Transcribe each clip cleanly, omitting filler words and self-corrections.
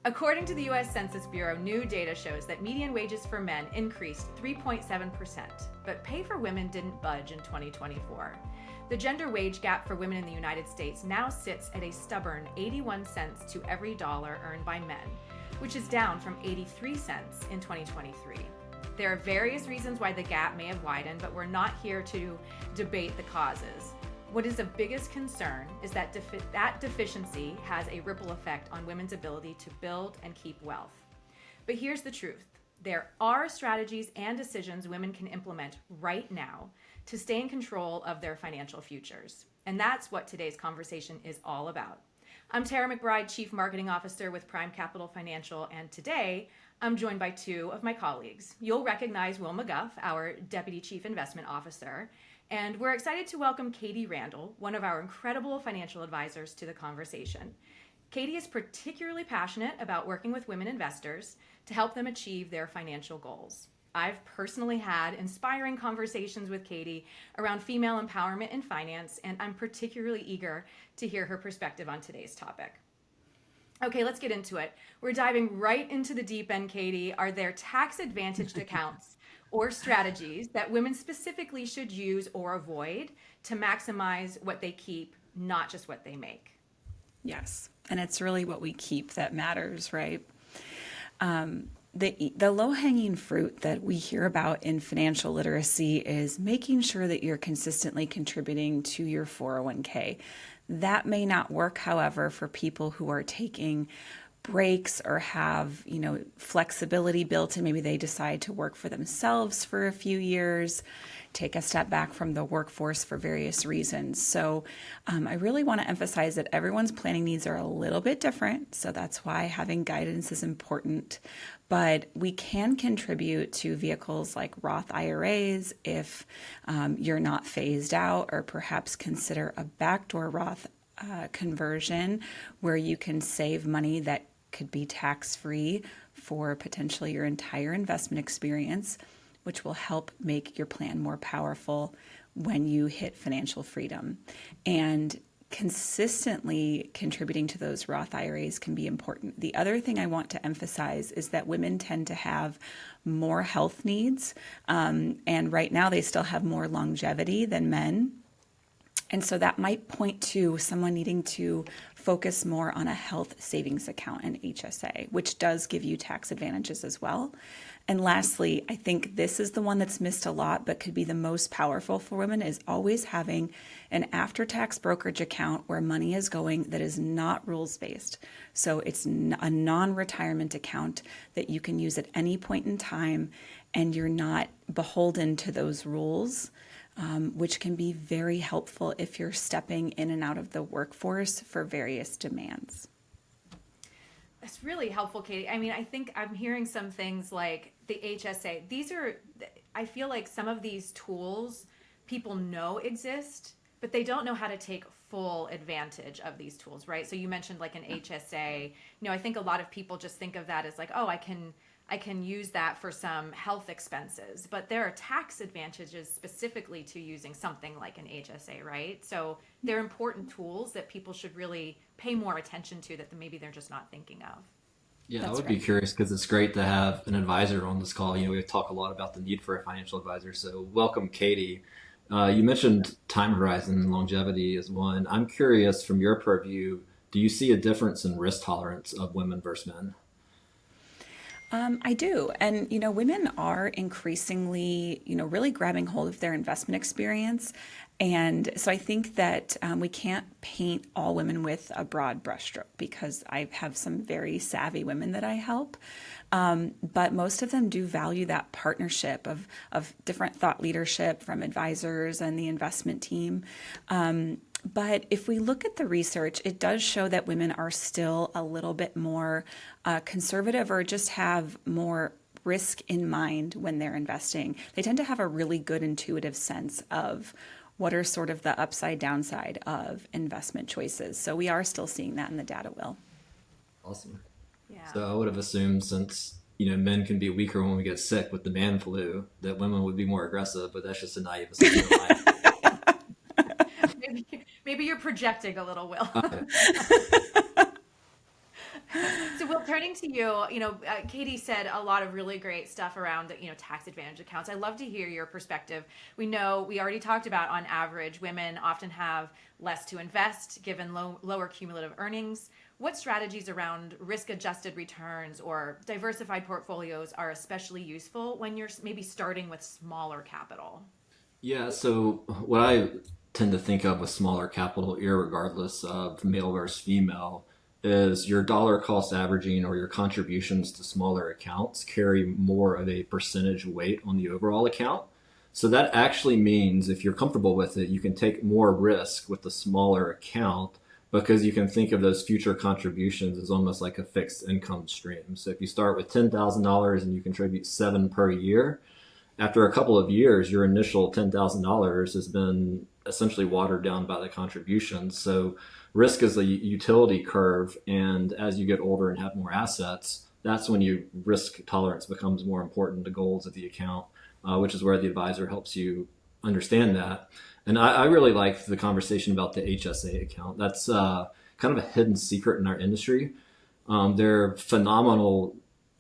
According to the U.S. Census Bureau, new data shows that median wages for men increased 3.7%, but pay for women didn't budge in 2024. The gender wage gap for women in the United States now sits at a stubborn 81 cents to every dollar earned by men, which is down from 83 cents in 2023. There are various reasons why the gap may have widened, but we're not here to debate the causes. What is of biggest concern is that that deficiency has a ripple effect on women's ability to build and keep wealth. But here's the truth. There are strategies and decisions women can implement right now to stay in control of their financial futures. And that's what today's conversation is all about. I'm Terra McBride, Chief Marketing Officer with Prime Capital Financial, and today I'm joined by two of my colleagues. You'll recognize Will McGough, our Deputy Chief Investment Officer, and we're excited to welcome Katie Randall, one of our incredible financial advisors, to the conversation. Katie is particularly passionate about working with women investors to help them achieve their financial goals. I've personally had inspiring conversations with Katie around female empowerment in finance, and I'm particularly eager to hear her perspective on today's topic. Okay, let's get into it. We're diving right into the deep end, Katie. Are there tax-advantaged accounts or strategies that women specifically should use or avoid to maximize what they keep, not just what they make? Yes, and it's really what we keep that matters, right? The low-hanging fruit that we hear about in financial literacy is making sure that you're consistently contributing to your 401k. That may not work, however, for people who are taking breaks or have, flexibility built in. Maybe they decide to work for themselves for a few years, take a step back from the workforce for various reasons. So I really want to emphasize that everyone's planning needs are a little bit different. So that's why having guidance is important. But we can contribute to vehicles like Roth IRAs if you're not phased out, or perhaps consider a backdoor Roth conversion where you can save money that could be tax-free for potentially your entire investment experience, which will help make your plan more powerful when you hit financial freedom. And consistently contributing to those Roth IRAs can be important. The other thing I want to emphasize is that women tend to have more health needs, and right now they still have more longevity than men. And so that might point to someone needing to focus more on a health savings account, an HSA, which does give you tax advantages as well. And lastly, I think this is the one that's missed a lot, but could be the most powerful for women, is always having an after-tax brokerage account where money is going that is not rules-based. So it's a non-retirement account that you can use at any point in time, and you're not beholden to those rules, which can be very helpful if you're stepping in and out of the workforce for various demands. That's really helpful, Katie. I mean, I think I'm hearing some things like the HSA. I feel like some of these tools people know exist, but they don't know how to take full advantage of these tools, right? So you mentioned like an HSA. I think a lot of people just think of that as like, oh, I can use that for some health expenses, but there are tax advantages specifically to using something like an HSA, right? So they're important tools that people should really pay more attention to that maybe they're just not thinking of. Yeah, That's I would right. be curious because it's great to have an advisor on this call. We talk a lot about the need for a financial advisor. So welcome, Katie. You mentioned time horizon and longevity as one. I'm curious, from your purview, do you see a difference in risk tolerance of women versus men? I do. And, women are increasingly, really grabbing hold of their investment experience. And so I think that we can't paint all women with a broad brushstroke, because I have some very savvy women that I help. But most of them do value that partnership of different thought leadership from advisors and the investment team. But if we look at the research, it does show that women are still a little bit more conservative, or just have more risk in mind when they're investing. They tend to have a really good intuitive sense of what are sort of the upside downside of investment choices. So we are still seeing that in the data, Will. Awesome. Yeah. So I would have assumed, since men can be weaker when we get sick with the man flu, that women would be more aggressive, but that's just a naive assumption of mine. Maybe you're projecting a little, Will. So turning to you, Katie said a lot of really great stuff around, tax advantage accounts. I'd love to hear your perspective. We know we already talked about, on average, women often have less to invest given lower cumulative earnings. What strategies around risk-adjusted returns or diversified portfolios are especially useful when you're maybe starting with smaller capital? Yeah, so what I tend to think of with smaller capital, irregardless of male versus female, is your dollar cost averaging or your contributions to smaller accounts carry more of a percentage weight on the overall account. So that actually means if you're comfortable with it, you can take more risk with the smaller account because you can think of those future contributions as almost like a fixed income stream. So if you start with $10,000 and you contribute $7,000 per year, after a couple of years, your initial $10,000 has been essentially watered down by the contributions. So risk is a utility curve, and as you get older and have more assets, that's when your risk tolerance becomes more important to goals of the account, which is where the advisor helps you understand that. And I really like the conversation about the HSA account. That's kind of a hidden secret in our industry. They're phenomenal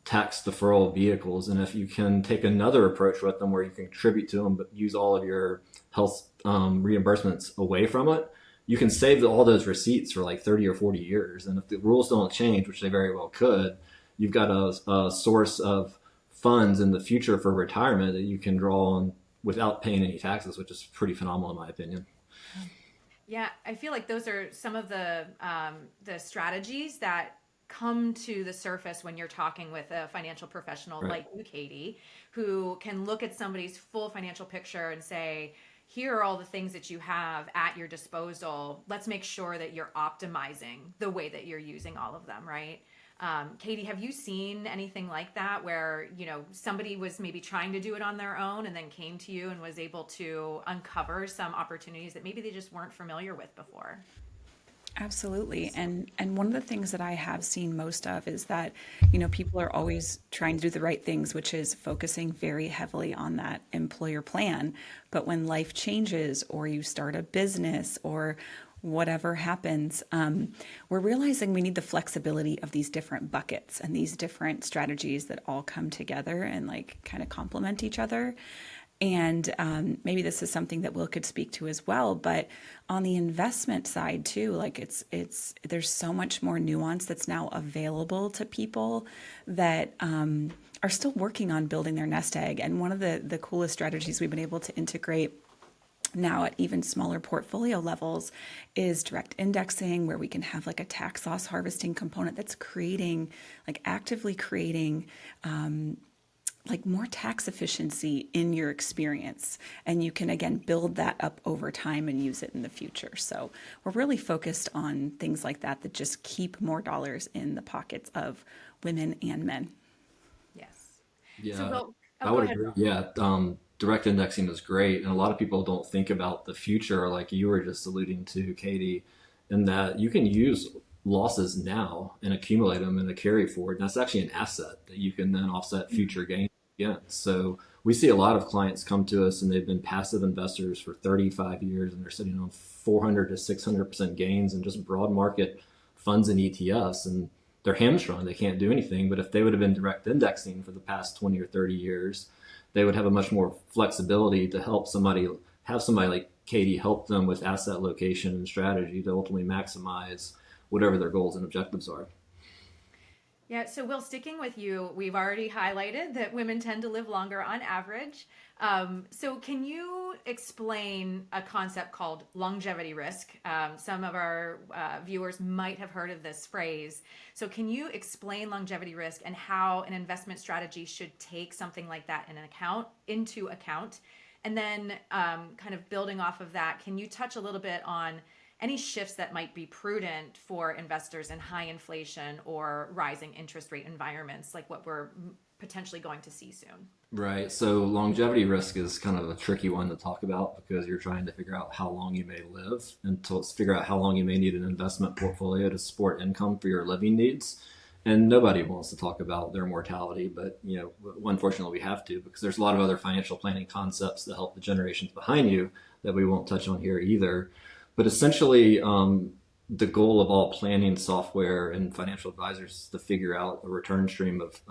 tax deferral vehicles, and if you can take another approach with them where you can contribute to them but use all of your health reimbursements away from it, you can save all those receipts for like 30 or 40 years. And if the rules don't change, which they very well could, you've got a source of funds in the future for retirement that you can draw on without paying any taxes, which is pretty phenomenal in my opinion. Yeah, I feel like those are some of the strategies that come to the surface when you're talking with a financial professional like you, Katie, who can look at somebody's full financial picture and say, here are all the things that you have at your disposal. Let's make sure that you're optimizing the way that you're using all of them, right? Katie, have you seen anything like that where, somebody was maybe trying to do it on their own and then came to you and was able to uncover some opportunities that maybe they just weren't familiar with before? Absolutely. And one of the things that I have seen most of is that, people are always trying to do the right things, which is focusing very heavily on that employer plan. But when life changes or you start a business or whatever happens, we're realizing we need the flexibility of these different buckets and these different strategies that all come together and kind of complement each other. And maybe this is something that Will could speak to as well, but on the investment side too, there's so much more nuance that's now available to people that are still working on building their nest egg. And one of the coolest strategies we've been able to integrate now at even smaller portfolio levels is direct indexing, where we can have a tax loss harvesting component that's actively creating more tax efficiency in your experience. And you can, again, build that up over time and use it in the future. So we're really focused on things like that just keep more dollars in the pockets of women and men. Yes. Yeah, So, I would agree. Yeah, direct indexing is great. And a lot of people don't think about the future, like you were just alluding to, Katie, in that you can use losses now and accumulate them in a carry forward. And that's actually an asset that you can then offset future gains against. So we see a lot of clients come to us and they've been passive investors for 35 years and they're sitting on 400 to 600% gains in just broad market funds and ETFs, and they're hamstrung. They can't do anything. But if they would have been direct indexing for the past 20 or 30 years, they would have a much more flexibility to have somebody like Katie help them with asset location and strategy to ultimately maximize whatever their goals and objectives are. Yeah, so Will, sticking with you, we've already highlighted that women tend to live longer on average. So can you explain a concept called longevity risk? Some of our viewers might have heard of this phrase. So can you explain longevity risk and how an investment strategy should take something like that into account? And then kind of building off of that, can you touch a little bit on any shifts that might be prudent for investors in high inflation or rising interest rate environments, like what we're potentially going to see soon? Right. So longevity risk is kind of a tricky one to talk about because you're trying to figure out how long you may live and to figure out how long you may need an investment portfolio to support income for your living needs. And nobody wants to talk about their mortality, but unfortunately we have to, because there's a lot of other financial planning concepts that help the generations behind you that we won't touch on here either. But essentially, the goal of all planning software and financial advisors is to figure out a return stream of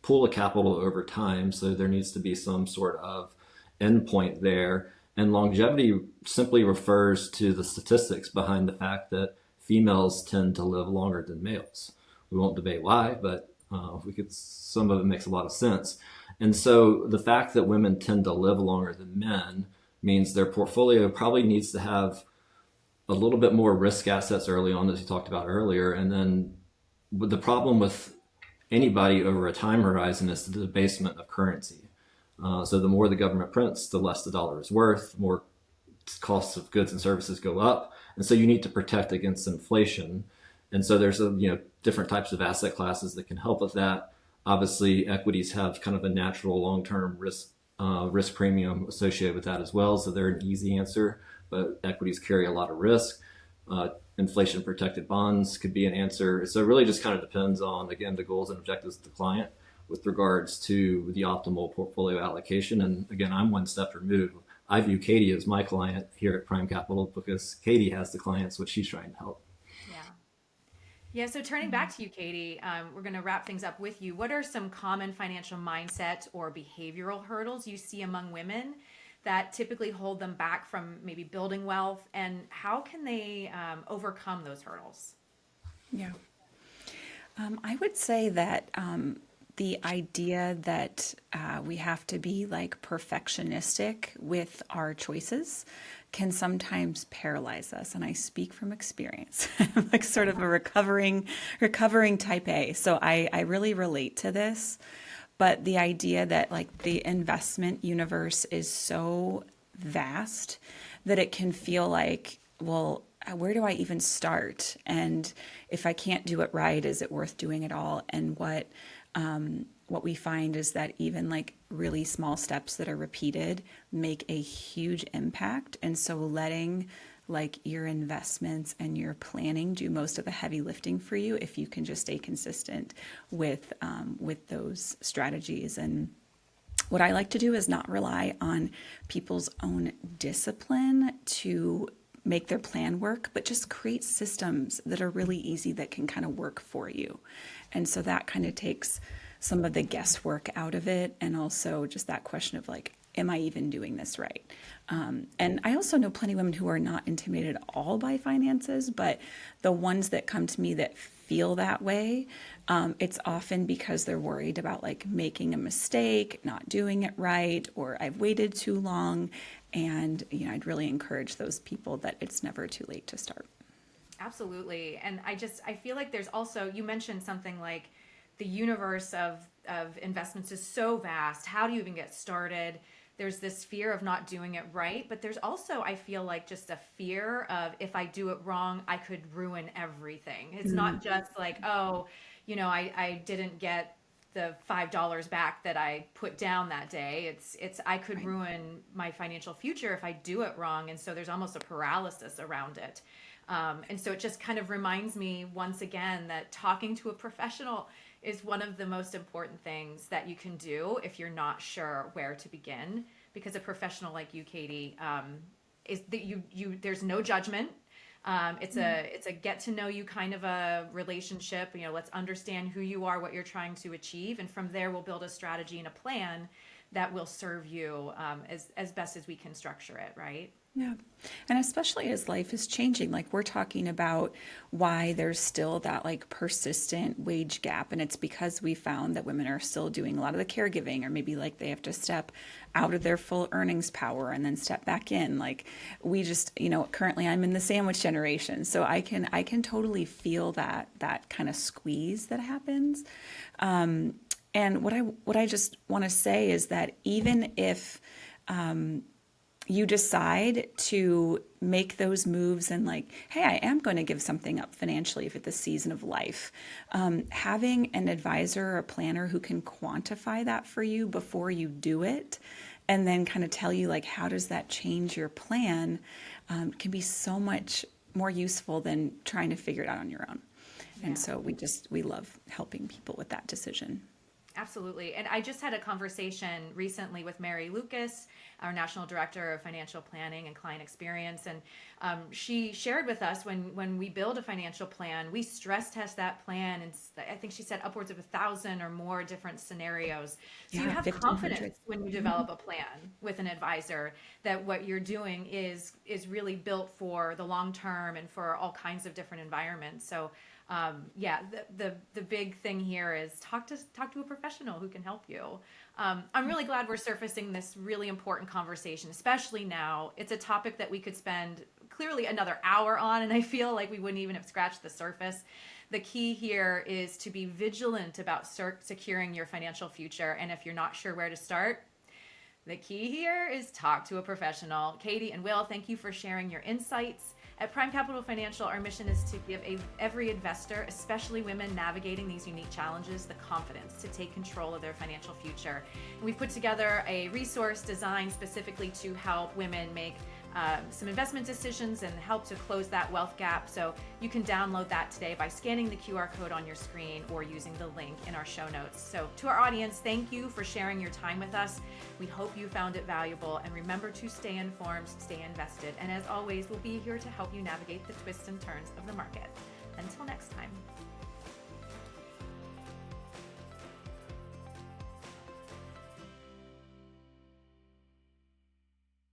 pool of capital over time. So there needs to be some sort of endpoint there. And longevity simply refers to the statistics behind the fact that females tend to live longer than males. We won't debate why, but some of it makes a lot of sense. And so the fact that women tend to live longer than men means their portfolio probably needs to have a little bit more risk assets early on, as you talked about earlier. And then the problem with anybody over a time horizon is the debasement of currency. So the more the government prints, the less the dollar is worth, more costs of goods and services go up. And so you need to protect against inflation. And so there's different types of asset classes that can help with that. Obviously, equities have kind of a natural long-term risk premium associated with that as well. So they're an easy answer, but equities carry a lot of risk. Inflation protected bonds could be an answer. So it really just kind of depends on, again, the goals and objectives of the client with regards to the optimal portfolio allocation. And again, I'm one step removed. I view Katie as my client here at Prime Capital because Katie has the clients which she's trying to help. Yeah, so turning back to you, Katie, we're going to wrap things up with you. What are some common financial mindset or behavioral hurdles you see among women that typically hold them back from maybe building wealth, and how can they overcome those hurdles? Yeah. I would say that the idea that we have to be like perfectionistic with our choices can sometimes paralyze us. And I speak from experience. I'm like sort of a recovering type A. So I really relate to this. But the idea that like the investment universe is so vast that it can feel like, well, where do I even start? And if I can't do it right, is it worth doing it all? And what we find is that even like really small steps that are repeated make a huge impact. And so letting like your investments and your planning do most of the heavy lifting for you if you can just stay consistent with those strategies. And what I like to do is not rely on people's own discipline to make their plan work, but just create systems that are really easy that can kind of work for you. And so that kind of takes some of the guesswork out of it, and also just that question of like, am I even doing this right? And I also know plenty of women who are not intimidated at all by finances, but the ones that come to me that feel that way, it's often because they're worried about like making a mistake, not doing it right, or I've waited too long. And, I'd really encourage those people that it's never too late to start. Absolutely. And I feel like there's also, you mentioned something like the universe of investments is so vast. How do you even get started? There's this fear of not doing it right, but there's also, I feel like, just a fear of if I do it wrong, I could ruin everything. It's not just like, oh, I didn't get the $5 back that I put down that day. It's I could ruin my financial future if I do it wrong. And so there's almost a paralysis around it. And so it just kind of reminds me once again that talking to a professional is one of the most important things that you can do if you're not sure where to begin, because a professional like you, Katie, is that you there's no judgment. It's a get to know you kind of a relationship. Let's understand who you are, what you're trying to achieve, and from there we'll build a strategy and a plan that will serve you as best as we can structure it, right? Yeah. And especially as life is changing, like we're talking about why there's still that like persistent wage gap. And it's because we found that women are still doing a lot of the caregiving, or maybe like they have to step out of their full earnings power and then step back in. Like we just, currently I'm in the sandwich generation. So I can totally feel that kind of squeeze that happens. And what I just want to say is that even if, you decide to make those moves and like, hey, I am going to give something up financially if it's the season of life. Having an advisor or a planner who can quantify that for you before you do it, and then kind of tell you like, how does that change your plan, can be so much more useful than trying to figure it out on your own. Yeah. And so we love helping people with that decision. Absolutely. And I just had a conversation recently with Mary Lucas, our National Director of Financial Planning and Client Experience. And she shared with us when we build a financial plan, we stress test that plan. And I think she said upwards of 1,000 or more different scenarios. So you have 1,500. confidence when you develop a plan with an advisor that what you're doing is really built for the long term and for all kinds of different environments. So the big thing here is talk to a professional who can help you. I'm really glad we're surfacing this really important conversation, especially now. It's a topic that we could spend clearly another hour on, and I feel like we wouldn't even have scratched the surface. The key here is to be vigilant about securing your financial future, and if you're not sure where to start, the key here is talk to a professional. Katie and Will, thank you for sharing your insights. At Prime Capital Financial, our mission is to give every investor, especially women navigating these unique challenges, the confidence to take control of their financial future. And we've put together a resource designed specifically to help women make some investment decisions and help to close that wealth gap. So you can download that today by scanning the QR code on your screen or using the link in our show notes. So to our audience, thank you for sharing your time with us. We hope you found it valuable, and remember to stay informed, stay invested. And as always, we'll be here to help you navigate the twists and turns of the market. Until next time.